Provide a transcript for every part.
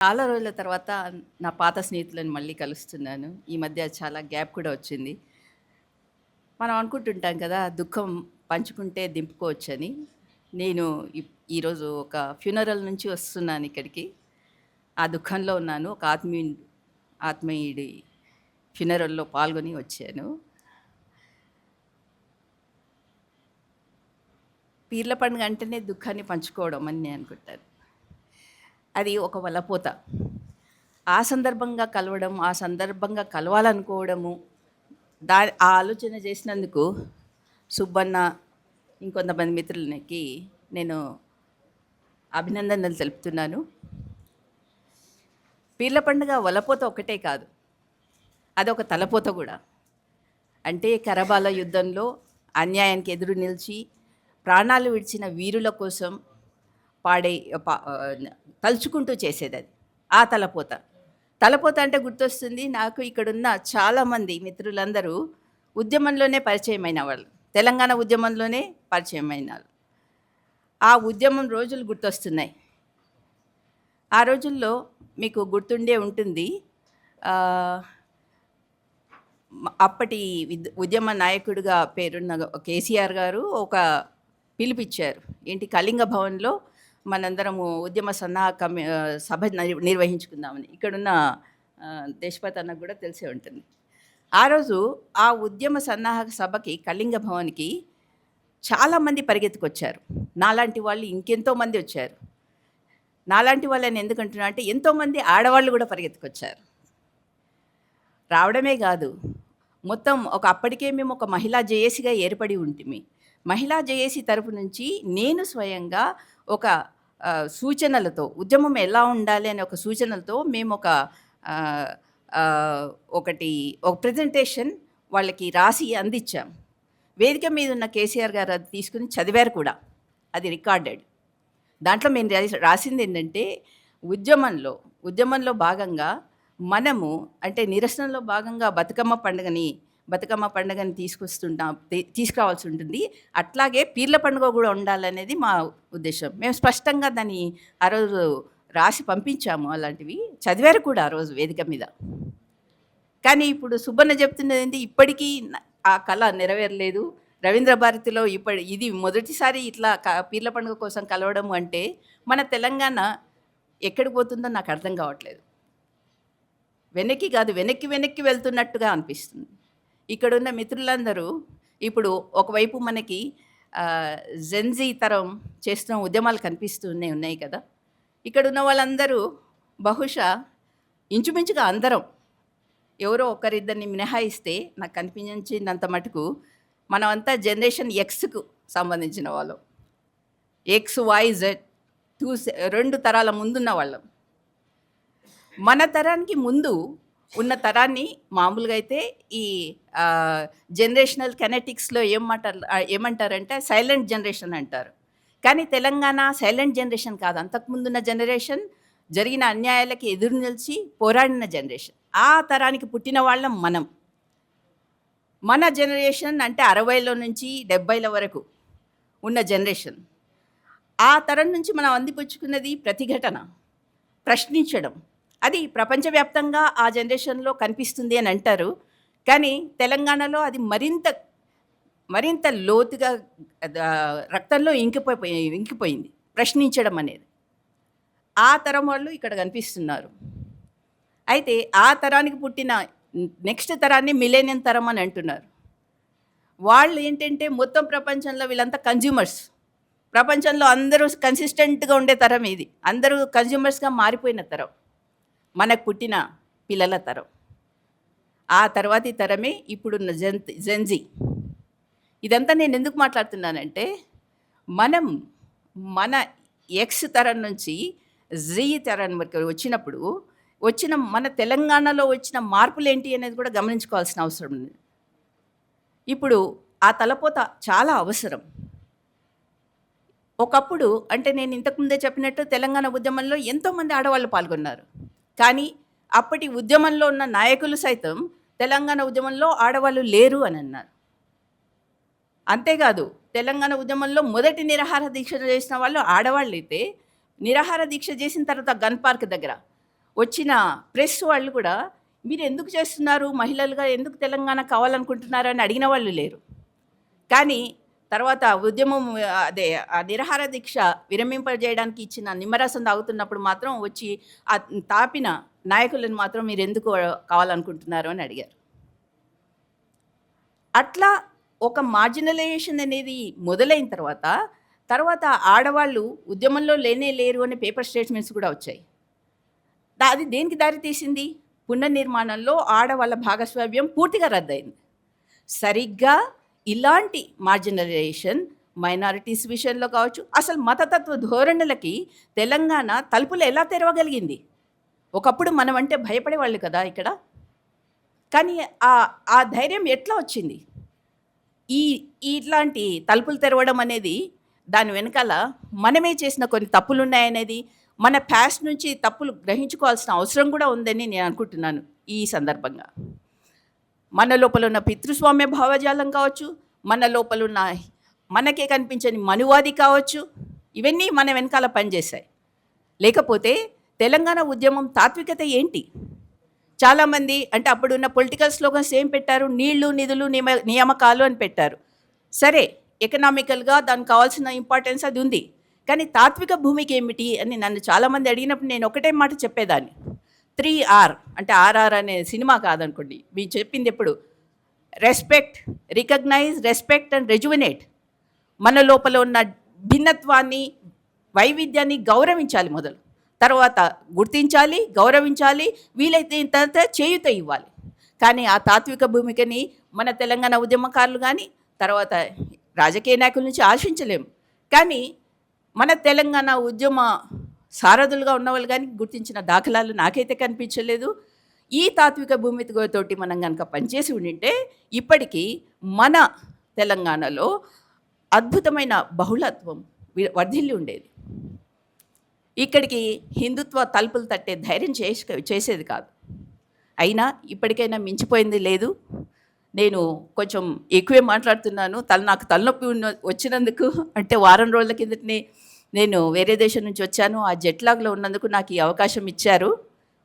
చాలా రోజుల తర్వాత నా పాత స్నేహితులను మళ్ళీ కలుస్తున్నాను. ఈ మధ్య చాలా గ్యాప్ కూడా వచ్చింది. మనం అనుకుంటుంటాం కదా! దుఃఖం పంచుకుంటే దింపుకోవచ్చని. నేను ఈరోజు ఒక ఫ్యూనరల్ నుంచి వస్తున్నాను ఇక్కడికి. ఆ దుఃఖంలో ఉన్నాను. ఒక ఆత్మీయుడి ఫ్యూనరల్‌లో పాల్గొని వచ్చాను. పీర్ల పండుగ అంటేనే దుఃఖాన్ని పంచుకోవడం అని నేను అనుకుంటాను. అది ఒక వలపోత. ఆ సందర్భంగా కలవడం, ఆ సందర్భంగా కలవాలనుకోవడము, ఆ ఆలోచన చేసినందుకు సుబ్బన్న, ఇంకొంతమంది మిత్రులకి నేను అభినందనలు తెలుపుతున్నాను. పీర్ల పండుగ వలపోత ఒకటే కాదు, అదొక తలపోత కూడా. అంటే కరబాల యుద్ధంలో అన్యాయానికి ఎదురు నిలిచి ప్రాణాలు విడిచిన వీరుల కోసం పాడే తలుచుకుంటూ చేసేదది. ఆ తలపోత. తలపోత అంటే గుర్తొస్తుంది నాకు, ఇక్కడున్న చాలామంది మిత్రులందరూ ఉద్యమంలోనే పరిచయమైన వాళ్ళు. తెలంగాణ ఉద్యమంలోనే పరిచయమైనారు. ఆ ఉద్యమం రోజులు గుర్తొస్తున్నాయి. ఆ రోజుల్లో మీకు గుర్తుండే ఉంటుంది, అప్పటి ఉద్యమ నాయకుడిగా పేరున్న కేసీఆర్ గారు ఒక పిలిపిచ్చారు. ఏంటి, కళింగ భవన్‌లో మనందరము ఉద్యమ సన్నాహక సభ నిర్వహించుకుందామని. ఇక్కడున్న దేశపతి అన్నకు కూడా తెలిసే ఉంటుంది. ఆ రోజు ఆ ఉద్యమ సన్నాహక సభకి కళింగ భవన్‌కి చాలామంది పరిగెత్తుకొచ్చారు. నాలాంటి వాళ్ళు ఇంకెంతోమంది వచ్చారు. నాలాంటి వాళ్ళని ఎందుకంటున్నా అంటే, ఎంతోమంది ఆడవాళ్ళు కూడా పరిగెత్తుకొచ్చారు. రావడమే కాదు, మొత్తం అప్పటికే మేము ఒక మహిళా జేఏసీగా ఏర్పడి ఉంటిమి. మహిళా జేఏసీ తరపు నుంచి నేను స్వయంగా ఒక సూచనలతో, ఉద్యమం ఎలా ఉండాలి అనే ఒక సూచనలతో మేము ఒక ప్రెజెంటేషన్ వాళ్ళకి రాసి అందించాం. వేదిక మీద ఉన్న కేసీఆర్ గారు అది తీసుకుని చదివారు కూడా. అది రికార్డెడ్. దాంట్లో మేము రాసింది ఏంటంటే, ఉద్యమంలో భాగంగా మనము అంటే నిరసనలో భాగంగా బతుకమ్మ పండుగని తీసుకురావాల్సి ఉంటుంది. అట్లాగే పీర్ల పండుగ కూడా ఉండాలనేది మా ఉద్దేశం. మేము స్పష్టంగా దాన్ని ఆ రోజు రాసి పంపించాము. అలాంటివి చదివారు కూడా ఆ రోజు వేదిక మీద. కానీ ఇప్పుడు సుబ్బన్న చెప్తున్నది ఏంటి, ఇప్పటికీ ఆ కళ నెరవేరలేదు. రవీంద్ర భారతిలో ఇది మొదటిసారి ఇట్లా పీర్ల పండుగ కోసం కలవడం అంటే మన తెలంగాణ ఎక్కడికి పోతుందో నాకు అర్థం కావట్లేదు. వెనక్కి వెళ్తున్నట్టుగా అనిపిస్తుంది. ఇక్కడున్న మిత్రులందరూ ఇప్పుడు ఒకవైపు మనకి జెన్జీ తరం చేస్తున్న ఉద్యమాలు కనిపిస్తూనే ఉన్నాయి కదా. ఇక్కడున్న వాళ్ళందరూ బహుశా ఇంచుమించుగా అందరం, ఎవరో ఒకరిద్దరిని మినహాయిస్తే నాకు కనిపించినంత మటుకు మనమంతా జనరేషన్ ఎక్స్‌కు సంబంధించిన వాళ్ళం. ఎక్స్, వై, జెడ్ 2 తరాల ముందున్న వాళ్ళం. మన తరానికి ముందు ఉన్న తరాన్ని మామూలుగా అయితే ఈ జనరేషనల్ కెనెటిక్స్‌లో ఏమంటారంటే సైలెంట్ జనరేషన్ అంటారు. కానీ తెలంగాణ సైలెంట్ జనరేషన్ కాదు. అంతకుముందున్న జనరేషన్ జరిగిన అన్యాయాలకి ఎదురు నిలిచి పోరాడిన జనరేషన్. ఆ తరానికి పుట్టిన వాళ్ళం మనం. మన జనరేషన్ అంటే 60లో నుంచి 70ల వరకు ఉన్న జనరేషన్. ఆ తరం నుంచి మనం అందిపుచ్చుకున్నది ప్రతిఘటన, ప్రశ్నించడం. అది ప్రపంచవ్యాప్తంగా ఆ జనరేషన్‌లో కనిపిస్తుంది అని అంటారు. కానీ తెలంగాణలో అది మరింత లోతుగా రక్తంలో ఇంకిపోయింది ప్రశ్నించడం అనేది. ఆ తరం వాళ్ళు ఇక్కడ కనిపిస్తున్నారు. అయితే ఆ తరానికి పుట్టిన నెక్స్ట్ తరాన్ని మిలేనియం తరం అని అంటున్నారు. వాళ్ళు ఏంటంటే మొత్తం ప్రపంచంలో వీళ్ళంతా కన్జ్యూమర్స్. ప్రపంచంలో అందరూ కన్సిస్టెంట్‌గా ఉండే తరం ఇది. అందరూ కన్జ్యూమర్స్‌గా మారిపోయిన తరం. మనకు పుట్టిన పిల్లల తరం. ఆ తర్వాతి తరమే ఇప్పుడున్న జెన్‌జీ. ఇదంతా నేను ఎందుకు మాట్లాడుతున్నానంటే, మన ఎక్స్ తరం నుంచి జీ తరం వరకు వచ్చిన మన తెలంగాణలో వచ్చిన మార్పులేంటి అనేది కూడా గమనించుకోవాల్సిన అవసరం ఉంది. ఇప్పుడు ఆ తలపోత చాలా అవసరం. ఒకప్పుడు అంటే నేను ఇంతకుముందే చెప్పినట్టు తెలంగాణ ఉద్యమంలో ఎంతోమంది ఆడవాళ్ళు పాల్గొన్నారు. కానీ అప్పటి ఉద్యమంలో ఉన్న నాయకులు సైతం తెలంగాణ ఉద్యమంలో ఆడవాళ్ళు లేరు అని అన్నారు. అంతేకాదు, తెలంగాణ ఉద్యమంలో మొదటి నిరాహార దీక్ష చేసిన వాళ్ళు ఆడవాళ్ళైతే, నిరాహార దీక్ష చేసిన తర్వాత గన్ పార్క్ దగ్గర వచ్చిన ప్రెస్ వాళ్ళు కూడా మీరు ఎందుకు చేస్తున్నారు, మహిళలుగా ఎందుకు తెలంగాణ కావాలనుకుంటున్నారు అని అడిగిన వాళ్ళు లేరు. కానీ తర్వాత ఉద్యమం అదే ఆ నిరాహార దీక్ష విరమింపజేయడానికి ఇచ్చిన నిమ్మరసం తాగుతున్నప్పుడు మాత్రం వచ్చి ఆ తాపిన నాయకులను మాత్రం మీరు ఎందుకు కావాలనుకుంటున్నారు అని అడిగారు. అట్లా ఒక మార్జినలైజేషన్ అనేది మొదలైన తర్వాత ఆడవాళ్ళు ఉద్యమంలో లేనే లేరు అనే పేపర్ స్టేట్మెంట్స్ కూడా వచ్చాయి. అది దేనికి దారితీసింది? పునర్నిర్మాణంలో ఆడవాళ్ళ భాగస్వామ్యం పూర్తిగా రద్దయింది. సరిగ్గా ఇలాంటి మార్జినలైజేషన్ మైనారిటీస్ విషయంలో కావచ్చు, అసలు మతతత్వ ధోరణులకి తెలంగాణ తలుపులు ఎలా తెరవగలిగింది? ఒకప్పుడు మనం అంటే భయపడేవాళ్ళు కదా ఇక్కడ. కానీ ఆ ధైర్యం ఎట్లా వచ్చింది? ఇట్లాంటి తలుపులు తెరవడం అనేది దాని వెనకాల మనమే చేసిన కొన్ని తప్పులు ఉన్నాయనేది, మన పాస్ట్ నుంచి తప్పులు గ్రహించుకోవాల్సిన అవసరం కూడా ఉందని నేను అనుకుంటున్నాను ఈ సందర్భంగా. మన లోపల ఉన్న పితృస్వామ్య భావజాలం కావచ్చు, మన లోపల ఉన్న మనకే కనిపించని మనువాది కావచ్చు, ఇవన్నీ మన వెనకాల పనిచేశాయి. లేకపోతే తెలంగాణ ఉద్యమం తాత్వికత ఏంటి? చాలామంది అంటే అప్పుడున్న పొలిటికల్ స్లోగన్స్ ఏం పెట్టారు? నీళ్లు, నిధులు, నియామకాలు అని పెట్టారు. సరే, ఎకనామికల్గా దానికి కావాల్సిన ఇంపార్టెన్స్ అది ఉంది. కానీ తాత్విక భూమికి ఏమిటి అని నన్ను చాలామంది అడిగినప్పుడు నేను ఒకటే మాట చెప్పేదాన్ని. 3R అంటే RR అనే సినిమా కాదనుకోండి, మీరు చెప్పింది ఎప్పుడు రెస్పెక్ట్, రికగ్నైజ్, రెస్పెక్ట్ అండ్ రెజ్యువినేట్. మన లోపల ఉన్న భిన్నత్వాన్ని, వైవిధ్యాన్ని గౌరవించాలి మొదలు, తర్వాత గుర్తించాలి, గౌరవించాలి, వీలైతే తర్వాత చేయూత ఇవ్వాలి. కానీ ఆ తాత్విక భూమికని మన తెలంగాణ ఉద్యమకారులు కానీ తర్వాత రాజకీయ నాయకుల నుంచి ఆశించలేము. కానీ మన తెలంగాణ ఉద్యమ సారథులుగా ఉన్నవాళ్ళు కానీ గుర్తించిన దాఖలాలు నాకైతే కనిపించలేదు. ఈ తాత్విక భూమితోటి మనం కనుక పనిచేసి ఉండింటే ఇప్పటికీ మన తెలంగాణలో అద్భుతమైన బహుళత్వం వర్ధిల్లి ఉండేది. ఇక్కడికి హిందుత్వ తలుపులు తట్టే ధైర్యం చేసేది కాదు. అయినా ఇప్పటికైనా మించిపోయింది లేదు. నేను కొంచెం ఎక్కువే మాట్లాడుతున్నాను. నాకు తలనొప్పి వచ్చినందుకు, అంటే వారం రోజుల కిందటనే నేను వేరే దేశం నుంచి వచ్చాను. ఆ జెట్లాగ్లో ఉన్నందుకు నాకు ఈ అవకాశం ఇచ్చారు.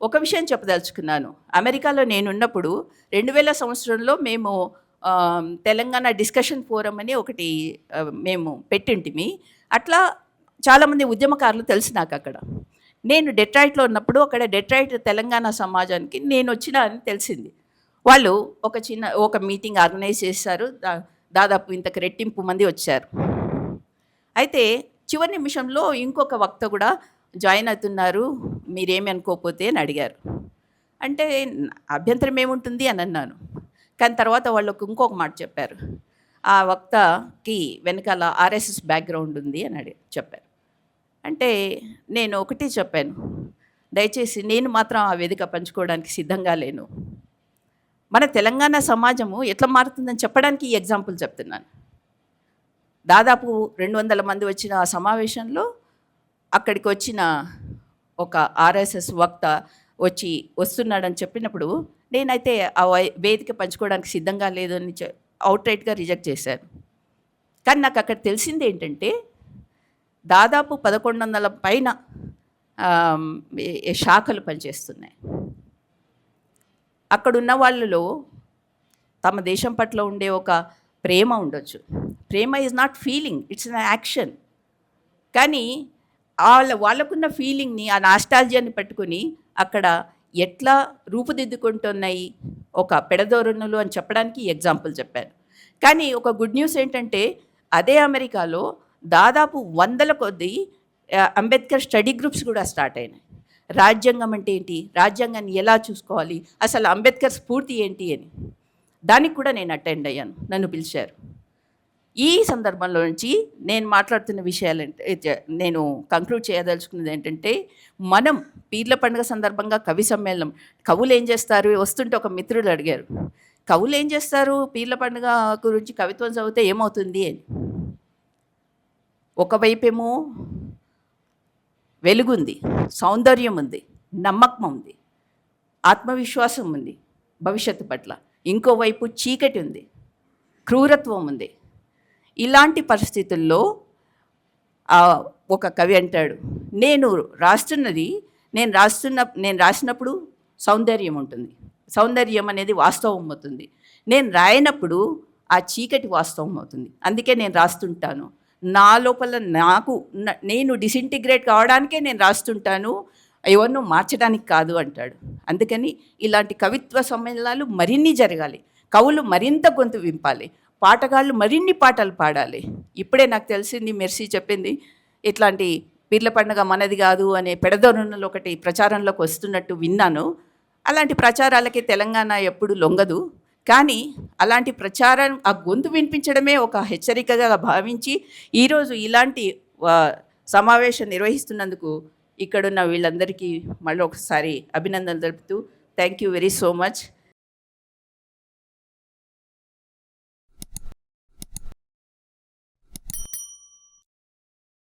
ఒక విషయం చెప్పదలుచుకున్నాను. అమెరికాలో నేనున్నప్పుడు 2000 సంవత్సరంలో మేము తెలంగాణ డిస్కషన్ ఫోరం అని ఒకటి మేము పెట్టింటిమి. అట్లా చాలామంది ఉద్యమకారులు తెలుసు నాకు అక్కడ. నేను డెట్రాయిట్లో ఉన్నప్పుడు అక్కడ డెట్రాయిట్ తెలంగాణ సమాజానికి నేను వచ్చినా అని తెలిసింది. వాళ్ళు ఒక మీటింగ్ ఆర్గనైజ్ చేశారు. దాదాపు ఇంతకు రెట్టింపు మంది వచ్చారు. అయితే చివరి నిమిషంలో ఇంకొక వక్త కూడా జాయిన్ అవుతున్నారు, మీరేమి అనుకోకపోతే అని అడిగారు. అంటే అభ్యంతరం ఏముంటుంది అని అన్నాను. కానీ తర్వాత వాళ్ళు ఇంకొక మాట చెప్పారు. ఆ వక్తకి వెనకాల RSS బ్యాక్గ్రౌండ్ ఉంది అని చెప్పారు. అంటే నేను ఒకటి చెప్పాను, దయచేసి నేను మాత్రం ఆ వేదిక పంచుకోవడానికి సిద్ధంగా లేను. మన తెలంగాణ సమాజము ఎట్లా మారుతుందని చెప్పడానికి ఈ ఎగ్జాంపుల్ చెప్తున్నాను. దాదాపు 200 మంది వచ్చిన ఆ సమావేశంలో అక్కడికి వచ్చిన ఒక RSS వక్త వస్తున్నాడని చెప్పినప్పుడు నేనైతే ఆ వేదిక పంచుకోవడానికి సిద్ధంగా లేదని అవుట్రైట్గా రిజెక్ట్ చేశాను. కానీ నాకు అక్కడ తెలిసింది ఏంటంటే దాదాపు 1100 పైన శాఖలు పనిచేస్తున్నాయి. అక్కడున్న వాళ్ళలో తమ దేశం పట్ల ఉండే ఒక ప్రేమ ఉండొచ్చు. Prema is not feeling, it's an action. కానీ వాళ్ళకున్న ఫీలింగ్ని, ఆ నాస్టాల్జియాని పట్టుకొని అక్కడ ఎట్లా రూపుదిద్దుకుంటున్నాయి ఒక పెడధోరణులు అని చెప్పడానికి ఎగ్జాంపుల్ చెప్పాను. కానీ ఒక గుడ్ న్యూస్ ఏంటంటే అదే అమెరికాలో దాదాపు 100 కొద్దీ అంబేద్కర్ స్టడీ గ్రూప్స్ కూడా స్టార్ట్ అయినాయి. రాజ్యాంగం అంటే ఏంటి, రాజ్యాంగాన్ని ఎలా చూసుకోవాలి, అసలు అంబేద్కర్ స్ఫూర్తి ఏంటి అని. దానికి కూడా నేను అటెండ్ అయ్యాను, నన్ను పిలిచారు. ఈ సందర్భంలో నుంచి నేను మాట్లాడుతున్న విషయాలంటే నేను కంక్లూడ్ చేయదలుచుకున్నది ఏంటంటే, మనం పీర్ల పండుగ సందర్భంగా కవి సమ్మేళనం, కవులు ఏం చేస్తారు వస్తుంటే ఒక మిత్రుడు అడిగారు, కవులు ఏం చేస్తారు పీర్ల పండుగ గురించి కవిత్వం చదివితే ఏమవుతుంది అని. ఒకవైపేమో వెలుగుంది, సౌందర్యం ఉంది, నమ్మకం ఉంది, ఆత్మవిశ్వాసం ఉంది భవిష్యత్తు పట్ల. ఇంకోవైపు చీకటి ఉంది, క్రూరత్వం ఉంది. ఇలాంటి పరిస్థితుల్లో ఒక కవి అంటాడు, నేను రాస్తున్నది నేను రాసినప్పుడు సౌందర్యం ఉంటుంది. సౌందర్యం అనేది వాస్తవం అవుతుంది. నేను రాయనప్పుడు ఆ చీకటి వాస్తవం అవుతుంది. అందుకే నేను రాస్తుంటాను. నా లోపల నేను డిసింటిగ్రేట్ కావడానికే నేను రాస్తుంటాను. ఎవరినో మార్చడానికి కాదు అంటాడు. అందుకని ఇలాంటి కవిత్వ సమ్మేళనాలు మరిన్ని జరగాలి. కవులు మరింత గొంతు వింపాలి. పాటగాళ్ళు మరిన్ని పాటలు పాడాలి. ఇప్పుడే నాకు తెలిసింది మెర్సీ చెప్పింది, ఇట్లాంటి పీర్ల పండుగ మనది కాదు అనే పెడదొరణలు ఒకటి ప్రచారంలోకి వస్తున్నట్టు విన్నాను. అలాంటి ప్రచారాలకి తెలంగాణ ఎప్పుడు లొంగదు. కానీ అలాంటి ప్రచారం, ఆ గొంతు వినిపించడమే ఒక హెచ్చరికగా భావించి ఈరోజు ఇలాంటి సమావేశం నిర్వహిస్తున్నందుకు ఇక్కడున్న వీళ్ళందరికీ మళ్ళీ ఒకసారి అభినందనలు తెలుపుతూ thank you very so much.